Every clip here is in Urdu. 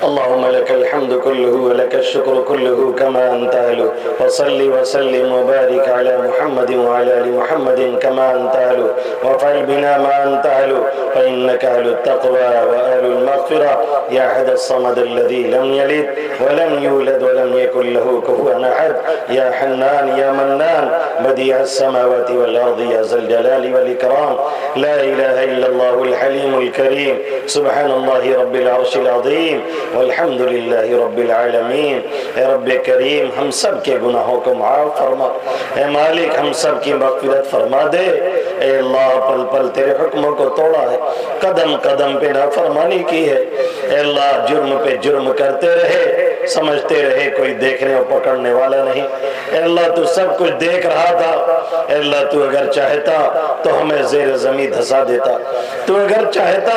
اللهم لك الحمد كله ولك الشكر كله كما أنت أهله وصل وسلم وبارك على محمد وعلى آل محمد كما أنت أهله وافعل بنا ما أنت أهله فإنك أهل التقوى وأهل المغفرة يا أحد الصمد الذي لم يلد ولم يولد ولم يكن له كفوا أحد يا حنان يا منان بديع السماوات والأرض يا ذا الجلال والإكرام لا إله إلا الله الحليم الكريم سبحان الله رب العرش العظيم والحمد لله رب العالمین۔ اے رب کریم ہم سب کے گناہوں کو معاف فرما، اے مالک ہم سب کی مغفرت فرما دے۔ اے اللہ پل پل تیرے حکموں کو توڑا ہے، قدم قدم پہ نافرمانی کی ہے، اے اللہ جرم پہ جرم کرتے رہے، سمجھتے رہے کوئی دیکھنے اور پکڑنے والا نہیں۔ اے اللہ تو سب کچھ دیکھ رہا تھا، اے اللہ تو اگر چاہتا تو ہمیں زیر زمین دھسا دیتا، تو اگر چاہتا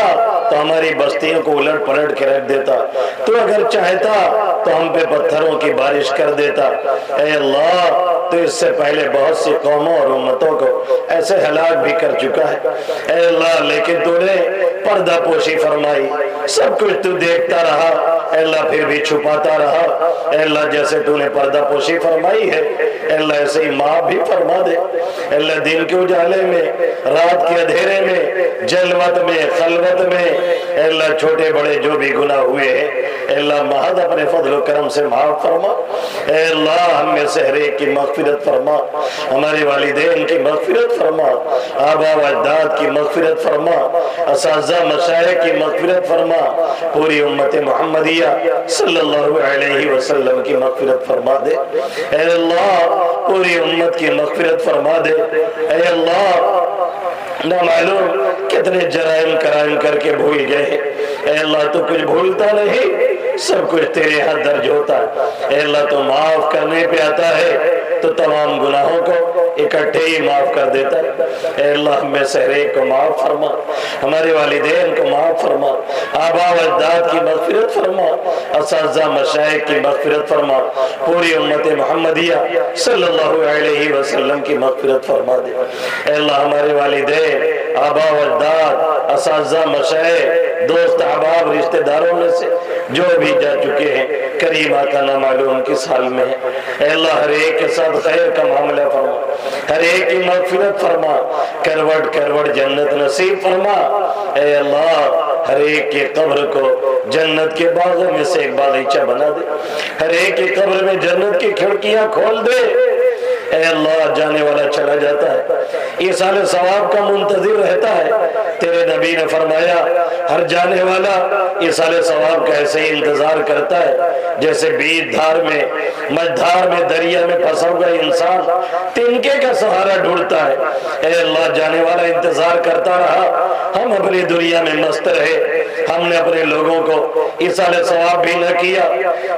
تو ہماری بستیوں کو الٹ پلٹ کے رکھ دیتا، تو اگر چاہتا تو ہم پہ پتھروں کی بارش کر دیتا۔ اے اللہ تو اس سے پہلے بہت سی قوموں اور امتوں کو ایسے ہلاک بھی کر چکا ہے، اے اللہ لیکن تو نے پردہ پوشی فرمائی، سب کچھ تو دیکھتا رہا، اے اللہ پھر بھی چھپاتا رہا۔ اے اللہ جیسے تو نے پردہ پوشی فرمائی ہے، اے اللہ ایسے ہی معاف بھی فرما دے۔ اے اللہ دن کے اجالے میں، رات کے اندھیرے میں، جلوت میں، خلوت میں، اے اللہ چھوٹے بڑے جو بھی گناہ ہوئے ہیں، اے اللہ محض اپنے فضل و کرم سے معاف فرما۔ اے اللہ ہم میں سے ہر ایک کی مغفرت فرما، ہمارے والدین کی مغفرت فرما، آبا و اجداد کی مغفرت فرما، اساتذہ مشائخ کی مغفرت فرما، پوری امت محمدیہ صلی اللہ علیہ وسلم کی مغفرت فرما دے۔ اے اللہ پوری امت کی مغفرت فرما دے۔ اے اللہ نہ معلوم کتنے جرائم کرائم کر کے بھول گئے، اے اللہ تو کچھ بھولتا نہیں، سب کچھ تیرے ہاں درج ہوتا ہے۔ اے اللہ تو معاف کرنے پہ آتا ہے تو تمام گناہوں کو اکٹھے ہی معاف کر دیتا ہے۔ اے اللہ ہمیں سے ہر ایک کو معاف فرما، ہمارے والدین کو معاف فرما، آبا و اجداد کی مغفرت فرما، اساتذہ مشائخ کی مغفرت فرما، پوری امت محمدیہ صلی اللہ علیہ وسلم کی مغفرت فرما دے۔ اے اللہ ہمارے والدین، آبا و اجداد، اساتذہ مشائخ، دوست احباب، رشتہ داروں میں سے جو بھی جا چکے ہیں کریم آقا نہ معلوم کس حال میں ہے، اے اللہ ہر ایک کے ساتھ خیر کا معاملہ فرما، ہر ایک کی مغفرت فرما، کروٹ کروٹ جنت نصیب فرما۔ اے اللہ ہر ایک کی قبر کو جنت کے باغوں میں سے ایک باغیچہ بنا دے، ہر ایک کی قبر میں جنت کی کھڑکیاں کھول دے۔ اے اللہ جانے والا چلا جاتا ہے، ایصال ثواب کا منتظر رہتا ہے، تیرے نبی نے فرمایا ہر جانے والا ایصال ثواب کا ایسے ہی انتظار کرتا ہے جیسے بیج دھار میں مجدھار میں دریا میں پھنسا ہوا انسان تنکے کا سہارا ڈھونڈتا ہے۔ اے اللہ جانے والا انتظار کرتا رہا، ہم اپنی دنیا میں مست رہے، ہم نے اپنے لوگوں کو ایصال ثواب بھی نہ کیا،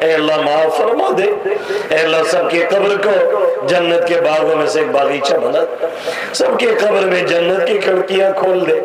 اے اللہ معاف فرما دے۔ اے اللہ سب کی قبر کو جنت کے باغوں میں سے ایک باغیچہ بنا، سب کی قبر میں جنت کی کھڑکیاں کھول دے۔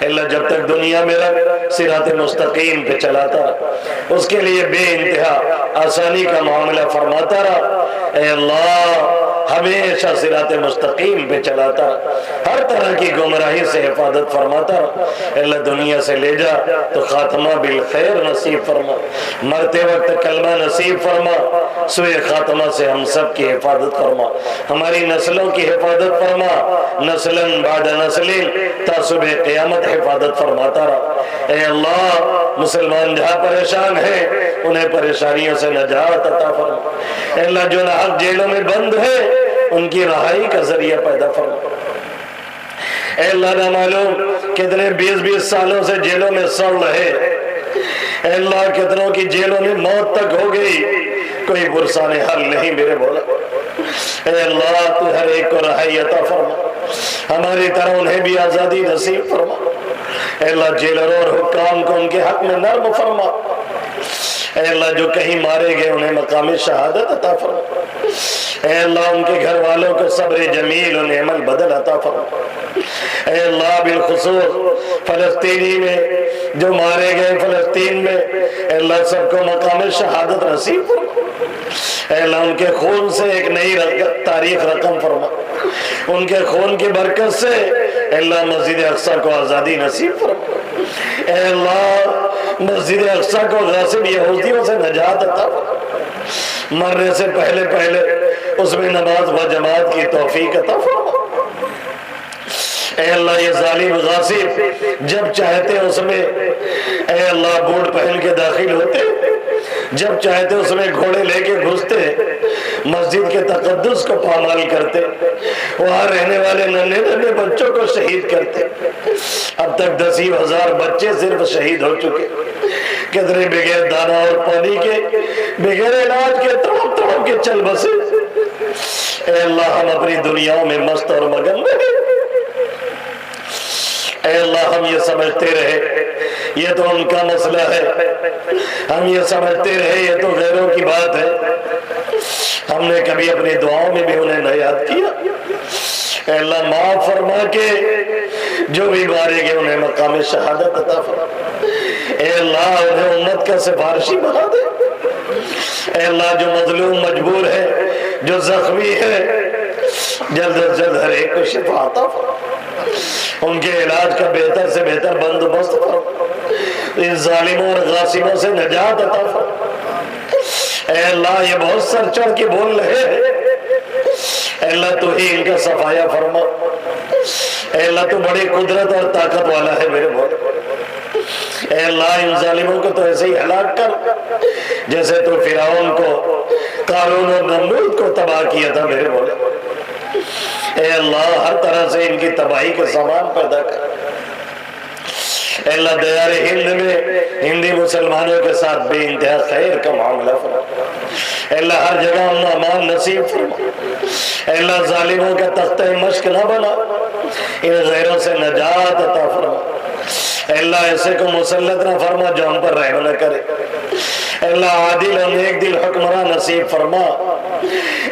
اے اللہ جب تک دنیا میں رکھ صراط مستقیم پہ چلاتا رہا، اس کے لیے بے انتہا آسانی کا معاملہ فرماتا رہا۔ اے اللہ ہمیشہ صراط مستقیم پہ چلاتا رہا، ہر طرح کی گمراہی سے حفاظت فرماتا رہا۔ اے اللہ دنیا سے لے جا تو خاتمہ بالخیر نصیب فرما، مرتے وقت کلمہ نصیب فرما، سوئے خاتمہ سے ہم سب کی حفاظت فرما، ہماری نسلوں کی حفاظت فرما، نسلن بعد نسلن تا صبح قیامت حفاظت فرماتا رہا۔ اے اللہ مسلمان جہاں پریشان ہیں انہیں پریشانیوں سے نجات عطا فرما۔ اے اللہ جو ناحق جیلوں میں بند ہے ان کی رہائی کا ذریعہ پیدا فرما۔ اے اللہ نہ معلوم کتنے 20-20 سالوں سے جیلوں میں سڑ رہے، اے اللہ کتنوں کی جیلوں میں موت تک ہو گئی، کوئی برسان حل نہیں میرے مولا۔ اے اللہ تو ہر ایک کو رہائی عطا فرما، ہماری طرح انہیں بھی آزادی نصیب فرما۔ اے اللہ جیلروں اور حکام کو ان کے حق میں نرم فرما۔ اے اللہ جو کہیں مارے گئے انہیں مقام شہادت عطا فرما۔ اے اللہ ان کے گھر والوں کو صبر جمیل و نعم البدل عطا فرما۔ اے اللہ بالخصوص فلسطینی میں جو مارے گئے فلسطین میں، اے اللہ سب کو مقام شہادت نصیب فرما۔ اے اللہ ان کے خون سے ایک نئی تاریخ رقم فرما، ان کے خون کی برکت سے اے اللہ مسجد اقصی کو آزادی نصیب فرما۔ اے اللہ مسجد اقصی کو غاصب یہودیوں سے نجات عطا فرما، مرنے سے پہلے پہلے اس میں نماز و جماعت کی توفیق عطا فرما۔ اے اللہ یہ ظالم غاصب جب چاہتے اس میں اے اللہ بوٹ پہن کے داخل ہوتے، جب چاہتے اس میں گھوڑے لے کے گھستے، مسجد کے تقدس کو پامال کرتے، وہاں رہنے والے ننھے ننھے بچوں کو شہید کرتے۔ اب تک 10,000 بچے صرف شہید ہو چکے، کتنے بغیر دانا اور پانی کے، بغیر علاج کے تڑپ تڑپ کے چل بسے۔ اے اللہ ہم اپنی دنیاوں میں مست اور مگن رہے، اے اللہ ہم یہ سمجھتے رہے یہ تو ان کا مسئلہ ہے، ہم یہ سمجھتے رہے یہ تو غیروں کی بات ہے، ہم نے کبھی اپنی دعاؤں میں بھی انہیں نہ یاد کیا۔ اے اللہ معاف فرما کے جو بھی مارے گئے انہیں مقام شہادت عطا فرما۔ اے اللہ انہیں امت کا سفارشی بنا دے۔ اے اللہ جو مظلوم مجبور ہے، جو زخمی ہے، جلد از جلد ہر ایک کو شفا عطا فرما، ان کے علاج کا بہتر سے بہتر بندوبست فرما، ان ظالموں اور غاصبوں سے نجات عطا فرما۔ اے اللہ یہ بہت سر چڑھ کے بول رہے ہیں، اے اللہ تو ہی ان کا صفایا فرما۔ اے اللہ تو بڑی قدرت اور طاقت والا ہے میرے مولا۔ اے اللہ ان ظالموں کو تو ایسے ہی ہلاک کر جیسے تو فرعون کو، قارون اور نمرود کو تباہ کیا تھا میرے مولا۔ اے اللہ ہر طرح سے ان کی تباہی کے سامان پیدا کر۔ اے اللہ دیار ہند میں ہندی مسلمانوں کے ساتھ بے انتہا خیر کا معاملہ فرما۔ اے اللہ ہر جگہ امن و امان نصیب فرما۔ اے اللہ ظالموں کا تختہ مشق نہ بنا، ان غیروں سے نجات عطا فرما۔ اے اللہ ایسے کو مسلط نہ فرما جو ہم پر رحم نہ کرے۔ اے اللہ عادل و نیک دل حکمراں نصیب فرما۔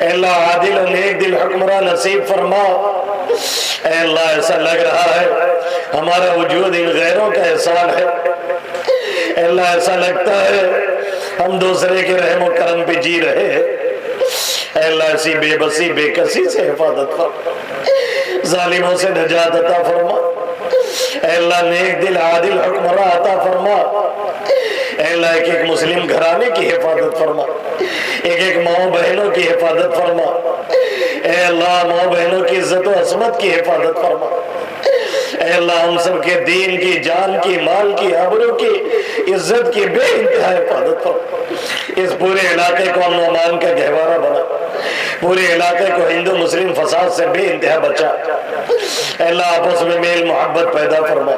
اے اللہ عادل و نیک دل حکمراں نصیب فرما۔ اے اللہ ایسا لگ رہا ہے ہمارا وجود ان غیروں کا احسان ہے۔ اے اللہ ایسا لگتا ہے ہم دوسرے کے رحم و کرم پہ جی رہے ہیں۔ اے اللہ ایسی بے بسی بے کسی سے حفاظت فرما، ظالموں سے نجات عطا فرما۔ اے اللہ نیک دل عادل حکمراں عطا فرما۔ اے اللہ ایک ایک مسلم گھرانے کی حفاظت فرما، ایک ایک ماں بہنوں کی حفاظت فرما۔ اے اللہ ماں بہنوں کی عزت و عصمت کی حفاظت فرما۔ اے اللہ ہم سب کے دین کی، جان کی، مال کی، آبرو کی، عزت کی بے انتہا حفاظت فرما۔ اس پورے علاقے کو امن و امان کا گہوارہ بنا، پورے علاقے کو ہندو مسلم فساد سے بے انتہا بچا۔ اے اللہ آپس میں میل محبت پیدا فرما،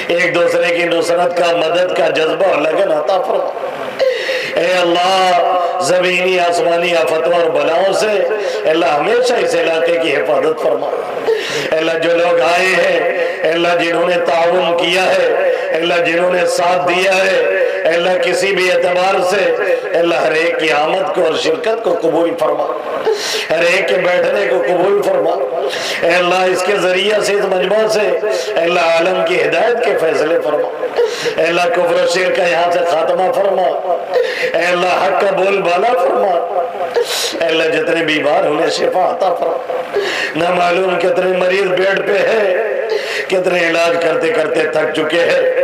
ایک دوسرے کی نصرت کا، مدد کا جذبہ اور لگن عطا فرما۔ اے اللہ زمینی آسمانی آفتوں اور بلاؤں سے اے اللہ ہمیشہ اس علاقے کی حفاظت فرما۔ اے اللہ جو لوگ آئے ہیں، اے اللہ جنہوں نے تعاون کیا ہے، اے اللہ جنہوں نے ساتھ دیا ہے، اے اللہ کسی بھی اعتبار سے اے اللہ ہر ایک کی آمد کو اور شرکت کو قبول فرما، ہر ایک کے بیٹھنے کو قبول فرما۔ اے اللہ اس کے ذریعہ سے، اس مجمع سے اے اللہ عالم کی ہدایت کے فیصلے فرما۔ اے اللہ کفر و شرک کا یہاں سے خاتمہ فرما۔ اے اللہ حق کا بول بالا فرما۔ اے اللہ جتنے بیمار انہیں شفا عطا فرما۔ نہ معلوم کتنے مریض بیڈ پہ ہے، کتنے علاج کرتے کرتے تھک چکے ہیں۔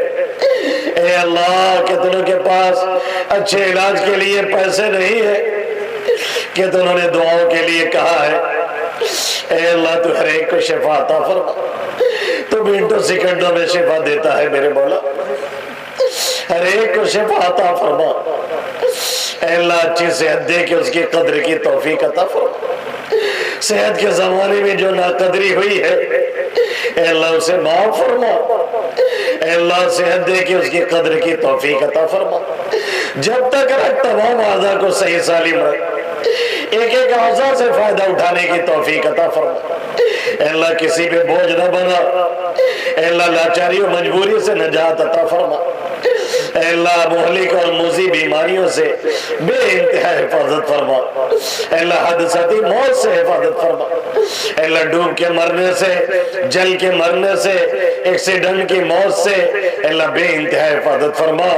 اے اللہ کتنوں کے پاس اچھے علاج کے لیے پیسے نہیں ہے، کتنوں نے دعاؤں کے لیے کہا ہے۔ اے اللہ تو ہر ایک کو شفا عطا فرما، تو منٹوں سیکنڈوں میں شفا دیتا ہے میرے مولا، ہر ایک کو شفا عطا فرما۔ اے اللہ اچھی صحت دے کے اس کی قدر کی توفیق عطا فرما۔ صحت کے زمانے میں جو ناقدری ہوئی ہے اے اللہ اسے معاف فرما۔ اے اللہ صحت دے کے اس کی قدر کی توفیق عطا فرما۔ جب تک رکھ تمام اعضاء کو صحیح سالم رکھ، ایک ایک اعضاء سے فائدہ اٹھانے کی توفیق عطا فرما۔ اے اللہ کسی پہ بوجھ نہ بنا، اے اللہ لاچاری و مجبوری سے نجات عطا فرما۔ اے اے اللہ مہلک اور موذی بیماریوں سے بے انتہا حفاظت فرما، اے اللہ حادثاتی موت سے حفاظت فرما، اے اللہ ڈوب کے مرنے سے، جل کے مرنے سے، ایکسیڈنٹ کی موت سے اے اللہ بے انتہا حفاظت فرما۔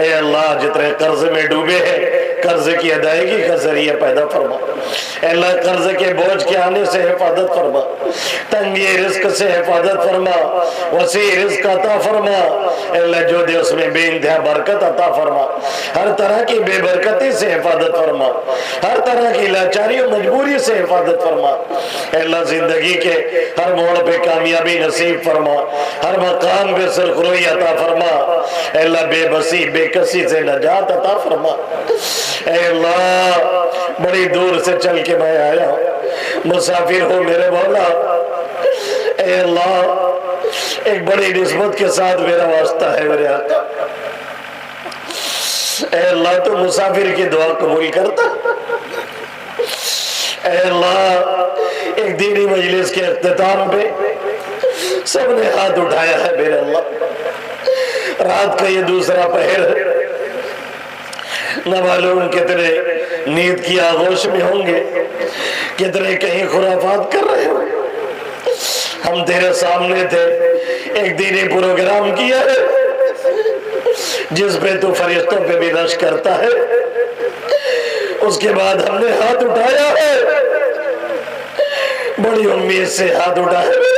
اے اللہ جتنے قرض میں ڈوبے ہیں قرض کی ادائیگی کا ذریعہ پیدا فرما، اے اللہ قرض کے بوجھ کے آنے سے حفاظت فرما، تنگی رزق سے حفاظت فرما، وسیع رزق عطا فرما، اے اللہ جو دے اس میں بے انتہا برکت عطا فرما، ہر طرح کی بے برکتی سے حفاظت فرما، ہر طرح کی لاچاری و مجبوری سے حفاظت فرما، اے اللہ زندگی کے ہر موڑ پہ کامیابی نصیب فرما، ہر مقام پہ سرخروئی عطا فرما، اے اللہ بے بسی بے کسی سے نجات عطا فرما۔ اے اللہ بڑی دور سے چل کے میں آیا ہوں، مسافر ہوں میرے مولا، اے اللہ ایک بڑی نسبت کے ساتھ میرا واسطہ ہے میرے آقا، اے اللہ تو مسافر کی دعا قبول کرتا، اے اللہ ایک دینی مجلس کے اختتام پہ سب نے ہاتھ اٹھایا ہے میرے اللہ، رات کا یہ دوسرا پہر ہے، نہ معلوم کتنے نیند کی آغوش میں ہوں گے، کتنے کہیں خرافات کر رہے ہوں، ہم تیرے سامنے تھے، ایک دینی پروگرام کیا ہے جس پہ تو فرشتوں پہ بھی رش کرتا ہے، اس کے بعد ہم نے ہاتھ اٹھایا ہے، بڑی امید سے ہاتھ اٹھایا ہے،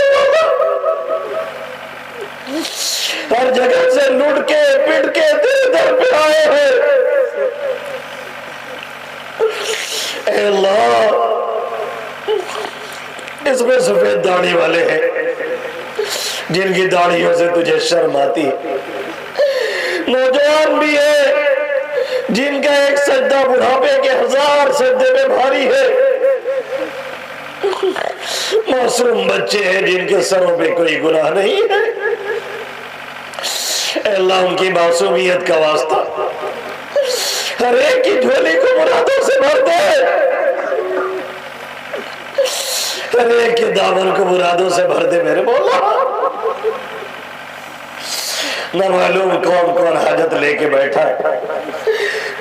ہر جگہ سے لٹ کے پٹ کے تیرے در پہ آئے ہیں، اے اللہ اس میں سفید داڑھی والے ہیں جن کی داڑھیوں سے تجھے شرم آتی ہے، نوجوان بھی ہے جن کا ایک سجدہ بڑھاپے کے 1000 سجدے میں بھاری ہے، معصوم بچے ہیں جن کے سروں پہ کوئی گناہ نہیں ہے، اے اللہ ان کی معصومیت کا واسطہ ہر ایک کی جھولی کو مرادوں سے بھر دے، ہر ایک کے دامن کو مرادوں سے بھر دے میرے مولا، نہ معلوم کون کون حاجت لے کے بیٹھا ہے،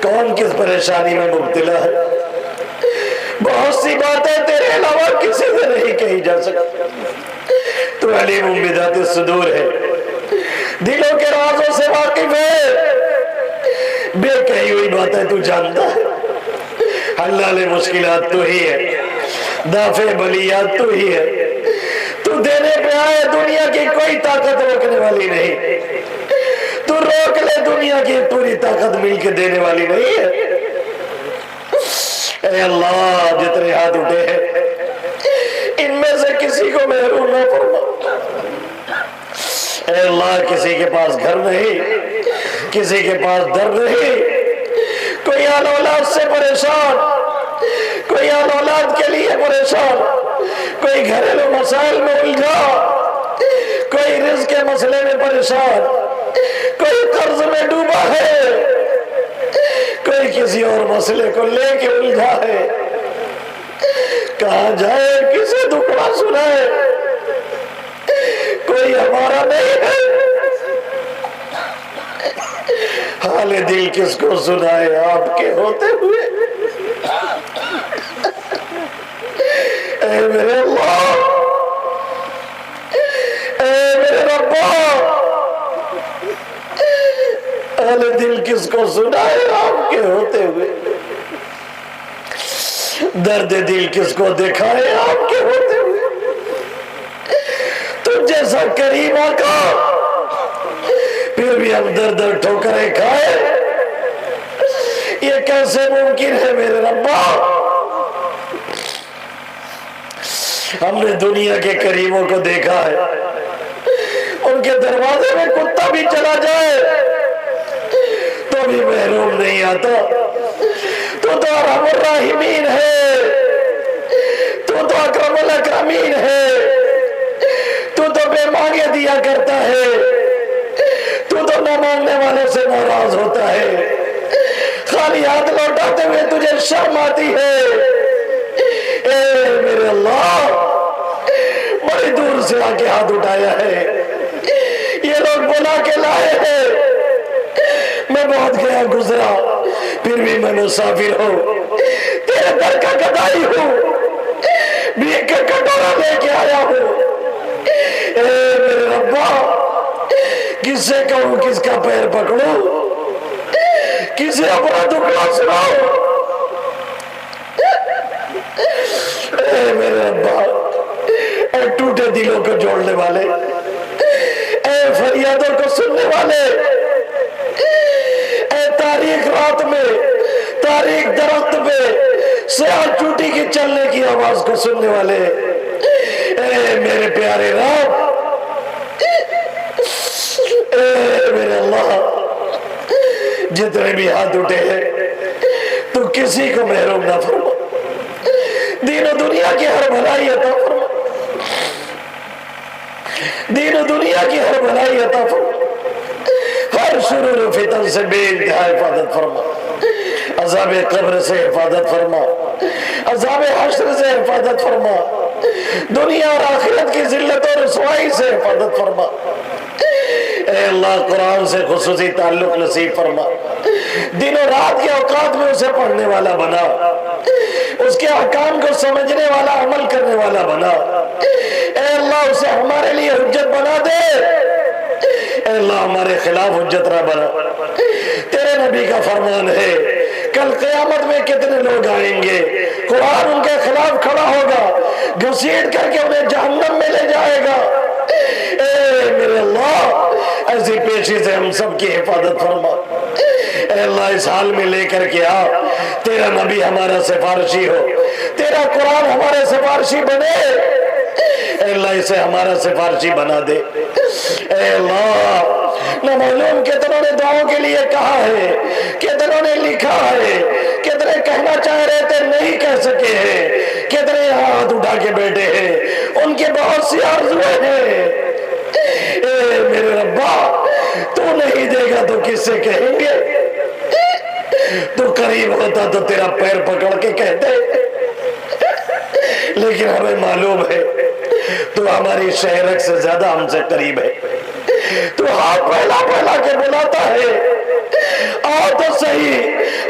کون کس پریشانی میں مبتلا ہے، بہت سی باتیں تیرے علاوہ کسی سے نہیں کہی جا سکتی، تو علیم بذات الصدور ہے، دلوں کے رازوں سے واقف ہے، بے کہی ہوئی باتیں تو جانتا ہے، حلال مشکلات تو ہی ہے، دافع بلیات تو ہی ہے، تو دینے پہ آئے دنیا کی کوئی طاقت روکنے والی نہیں، تو روک لے دنیا کی پوری طاقت مل کے دینے والی نہیں ہے، اے اللہ جتنے ہاتھ اٹھے ہیں ان میں سے کسی کو محروم نہ فرما، اے اللہ کسی کے پاس گھر نہیں، کسی کے پاس در نہیں، کوئی آل اولاد سے پریشان، کوئی آل اولاد کے لیے پریشان، کوئی گھریلو مسائل میں الجھا، کوئی رزق کے مسئلے میں پریشان، کوئی قرض میں ڈوبا ہے، کوئی کسی اور مسئلے کو لے کے الجھا ہے، کہاں جائے کسے دکھڑا سنائے، کوئی ہمارا نہیں ہے، حال دل کس کو سنائے آپ کے ہوتے ہوئے، اے میرے اللہ، اے میرے ربا، حال دل کس کو سنائے آپ کے ہوتے ہوئے، درد دل کس کو دکھائے آپ کے ہوتے ہوئے، تو جیسا کریم آقا پھر بھی ہم در در ٹھوکریں کھائے، یہ کیسے ممکن ہے میرے ربا؟ ہم نے دنیا کے کریموں کو دیکھا ہے، ان کے دروازے میں کتا بھی چلا جائے تو بھی محروم نہیں آتا، تو ارحم الراحمین ہے، تو اکرم الاکرمین ہے، تو بے مانگے دیا کرتا ہے، تو نہ مانگنے والوں سے ناراض ہوتا ہے، خالی ہاتھ لوٹاتے ہوئے تجھے شرم آتی ہے، اے میرے اللہ بڑی دور سے آ کے ہاتھ اٹھایا ہے، یہ لوگ بلا کے لائے ہیں، میں بہت گیا گزرا، پھر بھی میں مسافر ہوں، تیرے در کا گدائی ہوں، بھیک کا کٹورا لے کے آیا ہوں۔ اے میرے ربا، کس سے کہوں، کس کا پیر پکڑوں، کسے اپنا دکھڑا سناؤ؟ اے میرے ربا، اے ٹوٹے دلوں کو جوڑنے والے، اے فریادوں کو سننے والے، اے تاریخ رات میں، تاریخ درخت میں سیاہ چوٹی کی چلنے کی آواز کو سننے والے، اے میرے پیارے رب، اے میرے اللہ، جتنے بھی ہاتھ اٹھے ہیں تو کسی کو محروم نہ فرما، دین و دنیا کی ہر بھلائی عطا فرما، دین و دنیا کی ہر بھلائی عطا فرما، ہر شرور و فتن سے بے انتہا حفاظت فرما، عذاب قبر سے حفاظت فرما، عذاب حشر سے حفاظت فرما، دنیا اور آخرت کی ذلت اور رسوائی سے حفاظت فرما۔ اے اللہ، قرآن سے خصوصی تعلق نصیب فرما، دن و رات کے اوقات میں اسے پڑھنے والا بنا، اس کے احکام کو سمجھنے والا، عمل کرنے والا بنا۔ اے اللہ، اسے ہمارے لیے حجت بنا دے، اے اللہ ہمارے خلاف حجت نہ بنا۔ تیرے نبی کا فرمان ہے، کل قیامت میں کتنے لوگ آئیں گے، قرآن ان کے خلاف کھڑا ہوگا، گھسیٹ کر کے انہیں جہنم میں لے جائے گا۔ اے میرے اللہ، ایسی پیشی سے ہم سب کی حفاظت فرما۔ اے اللہ، اس حال میں لے کر کے آ، تیرا نبی ہمارا سفارشی ہو، تیرا قرآن ہمارے سفارشی بنے۔ اے اللہ، اسے ہمارا سفارشی بنا دے۔ اے اللہ، نہ معلوم کتنوں نے دعاؤں کے لیے کہا ہے، کتنوں نے لکھا ہے، کتنے کہنا چاہ رہے تھے نہیں کہہ سکے ہیں، کتنے ہاتھ اٹھا کے بیٹھے ہیں، ان کے بہت سی آرزویں ہیں۔ اے میرے ربا، تو نہیں دے گا تو کس سے کہیں گے؟ تو قریب ہوتا تو تیرا پیر پکڑ کے کہتے، لیکن ہمیں معلوم ہے تو ہماری شہرک سے زیادہ ہم سے قریب ہے، تو ہاتھ پھیلا پھیلا کے بلاتا ہے، آؤ تو صحیح،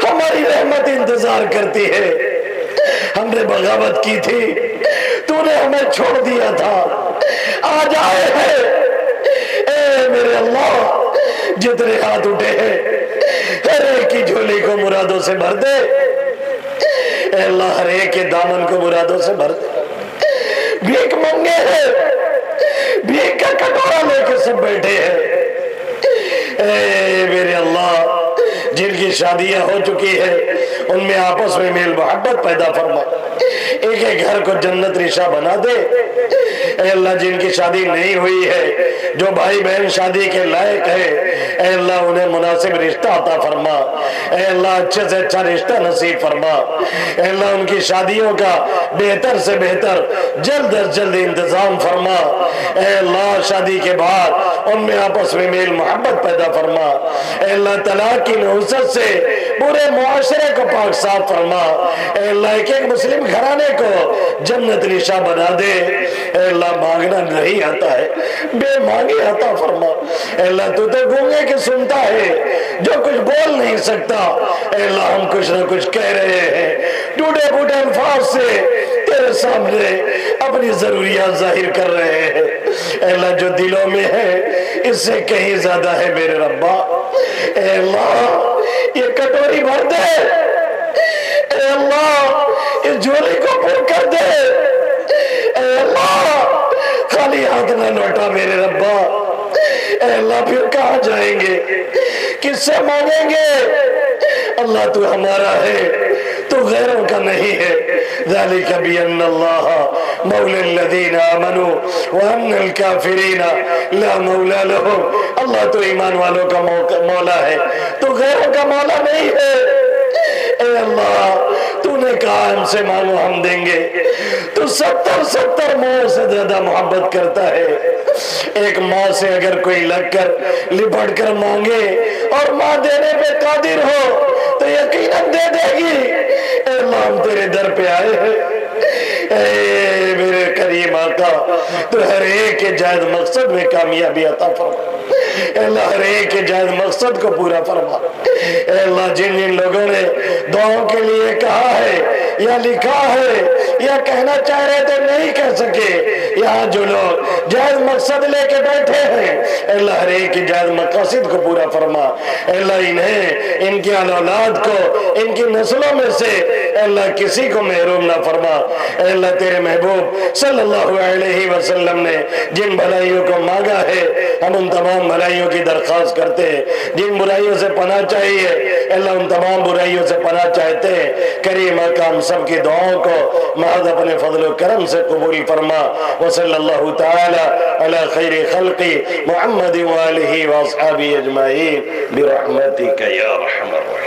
ہماری رحمت انتظار کرتی ہے۔ ہم نے بغاوت کی تھی، تو نے ہمیں چھوڑ دیا تھا، آج آئے ہیں۔ اے میرے اللہ، جتنے ہاتھ اٹھے ہیں ہر ایک کی جھولی کو مرادوں سے بھر دے۔ اے اللہ، ہر ایک کے دامن کو مرادوں سے بھر دے۔ بھیک منگے ہیں، بھیک کا کٹورا لے کے سب بیٹھے ہیں۔ اے میرے اللہ، جن کی شادیاں ہو چکی ہیں ان میں آپس میں میل محبت پیدا فرما، ایک ایک گھر کو جنت ریشہ بنا دے۔ اے اللہ، جن کی شادی نہیں ہوئی ہے، جو بھائی بہن شادی کے لائق ہے، اے اللہ انہیں مناسب رشتہ عطا فرما۔ اے اللہ، اچھے سے اچھا رشتہ نصیب فرما۔ اے اللہ، ان کی شادیوں کا بہتر سے بہتر جلد از جلد انتظام فرما۔ اے اللہ، شادی کے بعد ان میں آپس میں میل محبت پیدا فرما۔ اے اللہ، طلاق کی نحوست سے پورے معاشرے کو پاک صاف فرما۔ اے اللہ، ایک ایک مسلم گھرانے کو جنت ریشہ بنا دے۔ اے اللہ، مانگنا نہیں آتا ہے، بے مانگی عطا فرما۔ اے اللہ، تو گونگے کے سنتا ہے، جو کچھ بول نہیں سکتا۔ اے اللہ، ہم کچھ نہ کچھ کہہ رہے ہیں، ٹوٹے پھوٹے الفاظ سے تیرے سامنے اپنی ضروریات ظاہر کر رہے ہیں۔ اے اللہ، جو دلوں میں ہے اس سے کہیں زیادہ ہے میرے ربا۔ اے اللہ، یہ کٹوری بھر دے، اے اللہ اس جھولی کو پر کر دے۔ اے اللہ، خالی ہاتھ نہ لوٹا میرے ربا۔ اے اللہ، پھر کہاں جائیں گے، کس سے مانگیں گے؟ اللہ، تو ہمارا ہے، تو غیروں کا نہیں ہے۔ ذالک بأن اللہ مولا الذین آمنوا وأن الکافرین لا مولا لهم۔ اللہ تو ایمان والوں کا مولا ہے، تو غیروں کا مولا نہیں ہے۔ اے اللہ، تو نے کہا ہم سے مانگو ہم دیں گے، تو 70 ماں سے زیادہ محبت کرتا ہے۔ ایک ماں سے اگر کوئی لگ کر لپٹ کر مانگے اور ماں دینے پہ قادر ہو تو یقیناً دے دے گی۔ اے اللہ، ہم تیرے در پہ آئے ہیں، اے میرے کریم کریم آقا تو ہر ایک کے جائز مقصد میں کامیابی عطا فرما اے اللہ، ہر ایک کے جائز مقصد کو پورا فرما اے اللہ۔ جن جن لوگوں نے دعاؤں کے لیے کہا ہے یا لکھا ہے یا کہنا چاہ رہے تھے نہیں کہہ سکے، یہاں جو لوگ جائز مقصد لے کے بیٹھے ہیں اے اللہ ہر ایک کی جائز مقاصد کو پورا فرما اے اللہ۔ انہیں، ان کی اولاد کو، ان کی نسلوں میں سے اے اللہ کسی کو محروم نہ فرما اے اللہ۔ تیرے محبوب صلی اللہ علیہ وسلم نے جن بھلائیوں کو مانگا ہے ہم ان تمام بھلائیوں کی درخواست کرتے ہیں، جن برائیوں سے پناہ چاہیے اے اللہ ان تمام برائیوں سے پناہ چاہتے ہیں۔ کریم آقا ہم سب کی دعاؤں کو محض اپنے فضل و کرم سے قبول فرما۔ وصلی اللہ تعالی علی خیر خلقی محمد وآلہ واصحابہ اجمعین برحمتک یا ارحم الراحمین۔